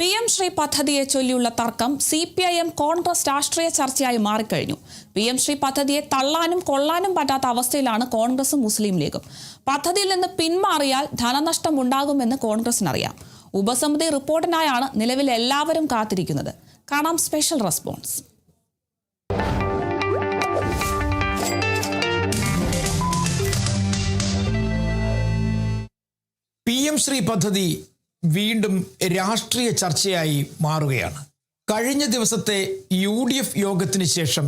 PM Shri പദ്ധതിയെ ചൊല്ലിയുള്ള തർക്കം CPIM കോൺഗ്രസ് രാഷ്ട്രീയ ചർച്ചയായി മാറിക്കഴിഞ്ഞു. PM Shri പദ്ധതിയെ തള്ളാനും കൊള്ളാനും പറ്റാത്ത അവസ്ഥയിലാണ് കോൺഗ്രസും മുസ്ലിം ലീഗും. പദ്ധതിയിൽ നിന്ന് പിന്മാറിയാൽ ധനനഷ്ടം ഉണ്ടാകുമെന്ന് കോൺഗ്രസിനറിയാം. ഉപസമിതി റിപ്പോർട്ടിനായാണ് നിലവിൽ എല്ലാവരും കാത്തിരിക്കുന്നത്. കാണാം സ്പെഷ്യൽ റെസ്പോൺസ്. PM Shri പദ്ധതി വീണ്ടും രാഷ്ട്രീയ ചർച്ചയായി മാറുകയാണ്. കഴിഞ്ഞ ദിവസത്തെ UDF യോഗത്തിന് ശേഷം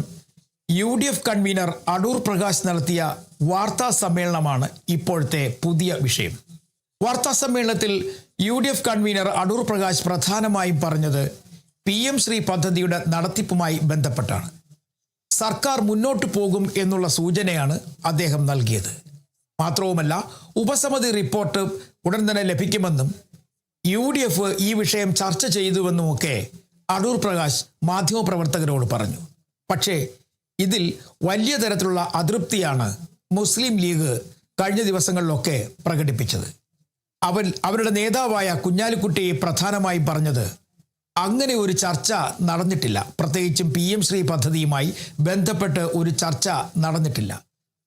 UDF കൺവീനർ അടൂർ പ്രകാശ് നടത്തിയ വാർത്താ സമ്മേളനമാണ് ഇപ്പോഴത്തെ പുതിയ വിഷയം. വാർത്താ സമ്മേളനത്തിൽ UDF കൺവീനർ അടൂർ പ്രകാശ് പ്രധാനമായും പറഞ്ഞത് PM Shri പദ്ധതിയുടെ നടത്തിപ്പുമായി ബന്ധപ്പെട്ടാണ്. സർക്കാർ മുന്നോട്ട് പോകും എന്നുള്ള സൂചനയാണ് അദ്ദേഹം നൽകിയത്. മാത്രവുമല്ല, ഉപസമിതി റിപ്പോർട്ട് ഉടൻ തന്നെ ലഭിക്കുമെന്നും UDF ഈ വിഷയം ചർച്ച ചെയ്തുവെന്നുമൊക്കെ അടൂർ പ്രകാശ് മാധ്യമപ്രവർത്തകരോട് പറഞ്ഞു. പക്ഷേ ഇതിൽ വലിയ തരത്തിലുള്ള അതൃപ്തിയാണ് മുസ്ലിം ലീഗ് കഴിഞ്ഞ ദിവസങ്ങളിലൊക്കെ പ്രകടിപ്പിച്ചത്. അവരുടെ നേതാവായ കുഞ്ഞാലിക്കുട്ടി പ്രധാനമായും പറഞ്ഞത് അങ്ങനെ ഒരു ചർച്ച നടന്നിട്ടില്ല, പ്രത്യേകിച്ചും PM Shri പദ്ധതിയുമായി ബന്ധപ്പെട്ട് ഒരു ചർച്ച നടന്നിട്ടില്ല,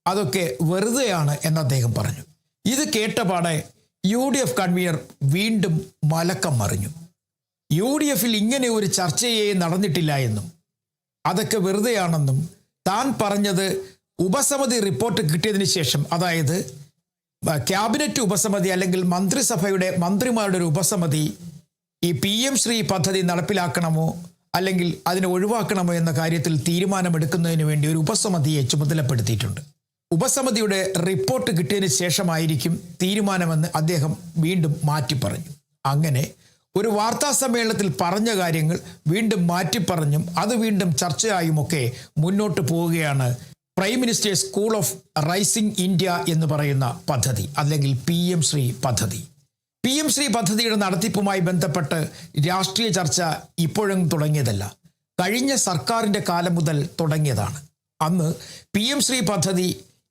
അതൊക്കെ വെറുതെയാണ് എന്ന് അദ്ദേഹം പറഞ്ഞു. ഇത് കേട്ടപാടെ UDF കൺവീനർ വീണ്ടും മലക്കം മറിഞ്ഞു. UDFിൽ ഇങ്ങനെ ഒരു ചർച്ചയെ നടന്നിട്ടില്ല എന്നും അതൊക്കെ വെറുതെയാണെന്നും താൻ പറഞ്ഞത് ഉപസമിതി റിപ്പോർട്ട് കിട്ടിയതിന് ശേഷം, അതായത് ക്യാബിനറ്റ് ഉപസമിതി അല്ലെങ്കിൽ മന്ത്രിമാരുടെ ഒരു ഉപസമിതി ഈ PM Shri പദ്ധതി നടപ്പിലാക്കണമോ അല്ലെങ്കിൽ അതിനെ ഒഴിവാക്കണമോ എന്ന കാര്യത്തിൽ തീരുമാനമെടുക്കുന്നതിന് വേണ്ടി ഒരു ഉപസമിതിയെ ചുമതലപ്പെടുത്തിയിട്ടുണ്ട്. ഉപസമിതിയുടെ റിപ്പോർട്ട് കിട്ടിയതിന് ശേഷമായിരിക്കും തീരുമാനമെന്ന് അദ്ദേഹം വീണ്ടും മാറ്റി പറഞ്ഞു. അങ്ങനെ ഒരു വാർത്താ സമ്മേളനത്തിൽ പറഞ്ഞ കാര്യങ്ങൾ വീണ്ടും മാറ്റിപ്പറഞ്ഞും അത് വീണ്ടും ചർച്ചയായുമൊക്കെ മുന്നോട്ട് പോവുകയാണ് prime ministers school of rising India എന്ന് പറയുന്ന പദ്ധതി, അല്ലെങ്കിൽ PM Shri പദ്ധതി. PM Shri പദ്ധതിയുടെ നടത്തിപ്പുമായി ബന്ധപ്പെട്ട് രാഷ്ട്രീയ ചർച്ച ഇപ്പോഴും തുടങ്ങിയതല്ല, കഴിഞ്ഞ സർക്കാരിൻ്റെ കാലം മുതൽ തുടങ്ങിയതാണ്. അന്ന് PM Shri പദ്ധതി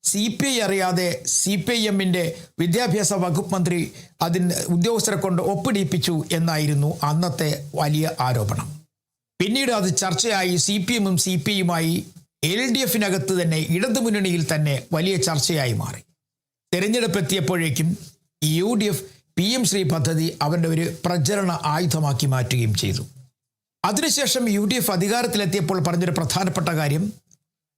CPI അറിയാതെ CPIMൻ്റെ വിദ്യാഭ്യാസ വകുപ്പ് മന്ത്രി അതിന് ഉദ്യോഗസ്ഥരെ കൊണ്ട് ഒപ്പിടിപ്പിച്ചു എന്നായിരുന്നു അന്നത്തെ വലിയ ആരോപണം. പിന്നീട് അത് ചർച്ചയായി CPMും CPIയുമായി LDFിനകത്ത് തന്നെ ഇടതുമുന്നണിയിൽ തന്നെ വലിയ ചർച്ചയായി മാറി. തെരഞ്ഞെടുപ്പ് എത്തിയപ്പോഴേക്കും UDF PM Shri പദ്ധതി അവരുടെ ഒരു പ്രചരണ ആയുധമാക്കി മാറ്റുകയും ചെയ്തു. അതിനുശേഷം UDF അധികാരത്തിലെത്തിയപ്പോൾ പറഞ്ഞൊരു പ്രധാനപ്പെട്ട കാര്യം,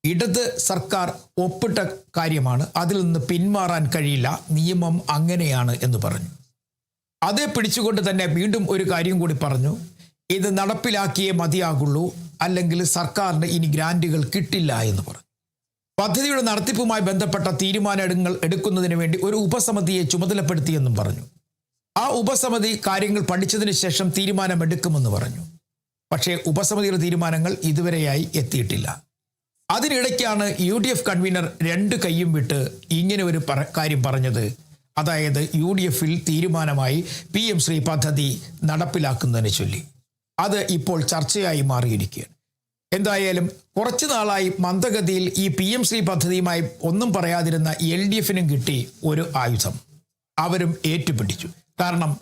ഇടത് സർക്കാർ ഒപ്പിട്ട കാര്യമാണ്, അതിൽ നിന്ന് പിന്മാറാൻ കഴിയില്ല, നിയമം അങ്ങനെയാണ് എന്ന് പറഞ്ഞു. അതേ പിടിച്ചുകൊണ്ട് തന്നെ വീണ്ടും ഒരു കാര്യം കൂടി പറഞ്ഞു, ഇത് നടപ്പിലാക്കിയേ മതിയാകുള്ളൂ, അല്ലെങ്കിൽ സർക്കാരിന് ഇനി ഗ്രാൻറ്റുകൾ കിട്ടില്ല എന്ന് പറഞ്ഞു. പദ്ധതിയുടെ നടത്തിപ്പുമായി ബന്ധപ്പെട്ട തീരുമാനങ്ങൾ എടുക്കുന്നതിന് വേണ്ടി ഒരു ഉപസമിതിയെ ചുമതലപ്പെടുത്തിയെന്നും പറഞ്ഞു. ആ ഉപസമിതി കാര്യങ്ങൾ പഠിച്ചതിന് ശേഷം തീരുമാനമെടുക്കുമെന്ന് പറഞ്ഞു. പക്ഷേ ഉപസമിതിയുടെ തീരുമാനങ്ങൾ ഇതുവരെയായി എത്തിയിട്ടില്ല. അതിനിടയ്ക്കാണ് UDF കൺവീനർ രണ്ട് കൈയും വിട്ട് ഇങ്ങനെ ഒരു കാര്യം പറഞ്ഞത്, അതായത് UDFിൽ തീരുമാനമായി PM Shri പദ്ധതി നടപ്പിലാക്കുന്നതിനെ ചൊല്ലി. അത് ഇപ്പോൾ ചർച്ചയായി മാറിയിരിക്കുകയാണ്. എന്തായാലും കുറച്ചു നാളായി മന്ദഗതിയിൽ ഈ PM Shri പദ്ധതിയുമായി ഒന്നും പറയാതിരുന്ന LDFിനും കിട്ടി ഒരു ആയുധം. അവരും ഏറ്റുപിടിച്ചു. കാരണം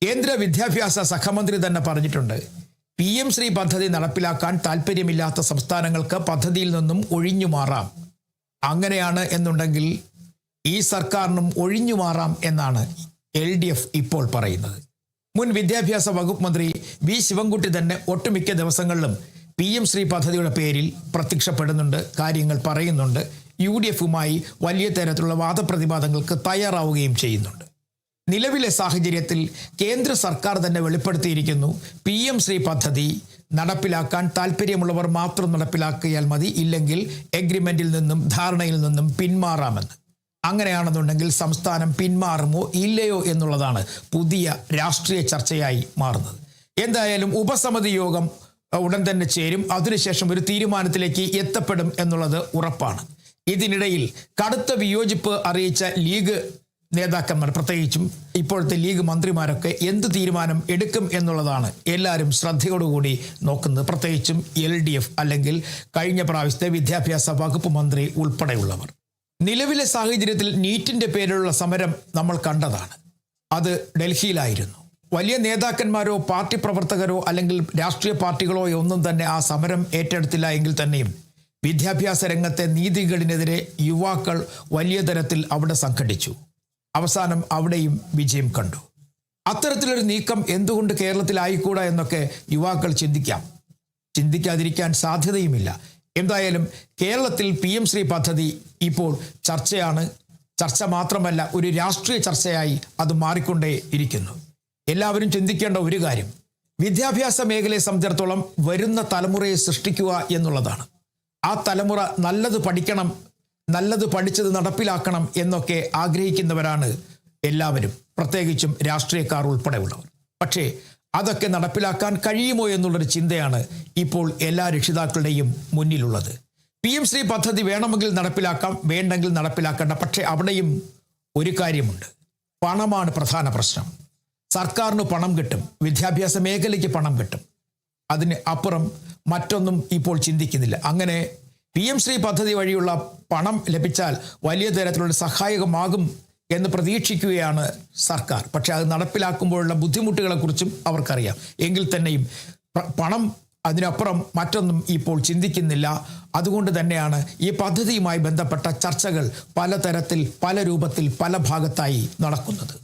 കേന്ദ്ര വിദ്യാഭ്യാസ സഹമന്ത്രി തന്നെ പറഞ്ഞിട്ടുണ്ട്, PM Shri പദ്ധതി നടപ്പിലാക്കാൻ താല്പര്യമില്ലാത്ത സംസ്ഥാനങ്ങൾക്ക് പദ്ധതിയിൽ നിന്നും ഒഴിഞ്ഞു മാറാം. അങ്ങനെയാണ് എന്നുണ്ടെങ്കിൽ ഈ സർക്കാരിനും ഒഴിഞ്ഞു മാറാം എന്നാണ് LDF ഇപ്പോൾ പറയുന്നത്. മുൻ വിദ്യാഭ്യാസ വകുപ്പ് മന്ത്രി V ശിവൻകുട്ടി തന്നെ ഒട്ടുമിക്ക ദിവസങ്ങളിലും PM Shri പദ്ധതിയുടെ പേരിൽ പ്രത്യക്ഷപ്പെടുന്നുണ്ട്, കാര്യങ്ങൾ പറയുന്നുണ്ട്, UDFുമായി വലിയ തരത്തിലുള്ള വാദപ്രതിവാദങ്ങൾക്ക് തയ്യാറാവുകയും ചെയ്യുന്നുണ്ട്. നിലവിലെ സാഹചര്യത്തിൽ കേന്ദ്ര സർക്കാർ തന്നെ വെളിപ്പെടുത്തിയിരിക്കുന്നു, PM Shri പദ്ധതി നടപ്പിലാക്കാൻ താല്പര്യമുള്ളവർ മാത്രം നടപ്പിലാക്കിയാൽ മതി, ഇല്ലെങ്കിൽ എഗ്രിമെൻറ്റിൽ നിന്നും ധാരണയിൽ നിന്നും പിന്മാറാമെന്ന്. അങ്ങനെയാണെന്നുണ്ടെങ്കിൽ സംസ്ഥാനം പിന്മാറുമോ ഇല്ലയോ എന്നുള്ളതാണ് പുതിയ രാഷ്ട്രീയ ചർച്ചയായി മാറുന്നത്. എന്തായാലും ഉപസമിതി യോഗം ഉടൻ തന്നെ ചേരും, അതിനുശേഷം ഒരു തീരുമാനത്തിലേക്ക് എത്തപ്പെടും എന്നുള്ളത് ഉറപ്പാണ്. ഇതിനിടയിൽ കടുത്ത വിയോജിപ്പ് അറിയിച്ച ലീഗ് നേതാക്കന്മാർ, പ്രത്യേകിച്ചും ഇപ്പോഴത്തെ ലീഗ് മന്ത്രിമാരൊക്കെ എന്ത് തീരുമാനം എടുക്കും എന്നുള്ളതാണ് എല്ലാവരും ശ്രദ്ധയോടുകൂടി നോക്കുന്നത്, പ്രത്യേകിച്ചും LDF അല്ലെങ്കിൽ കഴിഞ്ഞ പ്രാവശ്യത്തെ വിദ്യാഭ്യാസ വകുപ്പ് മന്ത്രി ഉൾപ്പെടെയുള്ളവർ. നിലവിലെ സാഹചര്യത്തിൽ നീറ്റിൻ്റെ പേരിലുള്ള സമരം നമ്മൾ കണ്ടതാണ്. അത് ഡൽഹിയിലായിരുന്നു. വലിയ നേതാക്കന്മാരോ പാർട്ടി പ്രവർത്തകരോ അല്ലെങ്കിൽ രാഷ്ട്രീയ പാർട്ടികളോ ഒന്നും തന്നെ ആ സമരം ഏറ്റെടുത്തില്ല എങ്കിൽ തന്നെയും വിദ്യാഭ്യാസ രംഗത്തെ നീതികളിനെതിരെ യുവാക്കൾ വലിയ തരത്തിൽ അവിടെ സംഘടിച്ചു. അവസാനം അവിടെയും വിജയം കണ്ടു. അത്തരത്തിലൊരു നീക്കം എന്തുകൊണ്ട് കേരളത്തിലായിക്കൂടാ എന്നൊക്കെ യുവാക്കൾ ചിന്തിക്കാതിരിക്കാൻ സാധ്യതയുമില്ല. എന്തായാലും കേരളത്തിൽ PM ശ്രീ പദ്ധതി ഇപ്പോൾ ചർച്ചയാണ്. ചർച്ച മാത്രമല്ല, ഒരു രാഷ്ട്രീയ ചർച്ചയായി അത് മാറിക്കൊണ്ടേ ഇരിക്കുന്നു. എല്ലാവരും ചിന്തിക്കേണ്ട ഒരു കാര്യം, വിദ്യാഭ്യാസ മേഖലയെ സംബന്ധിച്ചിടത്തോളം വരുന്ന തലമുറയെ സൃഷ്ടിക്കുക എന്നുള്ളതാണ്. ആ തലമുറ നല്ലത് പഠിക്കണം, നല്ലത് പഠിച്ചത് നടപ്പിലാക്കണം എന്നൊക്കെ ആഗ്രഹിക്കുന്നവരാണ് എല്ലാവരും, പ്രത്യേകിച്ചും രാഷ്ട്രീയക്കാർ ഉൾപ്പെടെയുള്ളവർ. പക്ഷേ അതൊക്കെ നടപ്പിലാക്കാൻ കഴിയുമോ എന്നുള്ളൊരു ചിന്തയാണ് ഇപ്പോൾ എല്ലാ രക്ഷിതാക്കളുടെയും മുന്നിലുള്ളത്. PM ശ്രീ പദ്ധതി വേണമെങ്കിൽ നടപ്പിലാക്കാം, വേണ്ടെങ്കിൽ നടപ്പിലാക്കേണ്ട. പക്ഷേ അവിടെയും ഒരു കാര്യമുണ്ട്, പണമാണ് പ്രധാന പ്രശ്നം. സർക്കാരിന് പണം കിട്ടും, വിദ്യാഭ്യാസ മേഖലയ്ക്ക് പണം കിട്ടും, അതിന് അപ്പുറം മറ്റൊന്നും ഇപ്പോൾ ചിന്തിക്കുന്നില്ല. അങ്ങനെ PM ശ്രീ പദ്ധതി വഴിയുള്ള പണം ലഭിച്ചാൽ വലിയ തരത്തിലുള്ള സഹായകമാകും എന്ന് പ്രതീക്ഷിക്കുകയാണ് സർക്കാർ. പക്ഷേ അത് നടപ്പിലാക്കുമ്പോഴുള്ള ബുദ്ധിമുട്ടുകളെക്കുറിച്ചും അവർക്കറിയാം. എങ്കിൽ തന്നെയും പണം അതിനപ്പുറം മറ്റൊന്നും ഇപ്പോൾ ചിന്തിക്കുന്നില്ല. അതുകൊണ്ട് തന്നെയാണ് ഈ പദ്ധതിയുമായി ബന്ധപ്പെട്ട ചർച്ചകൾ പലതരത്തിൽ, പല രൂപത്തിൽ, പല ഭാഗത്തായി നടക്കുന്നത്.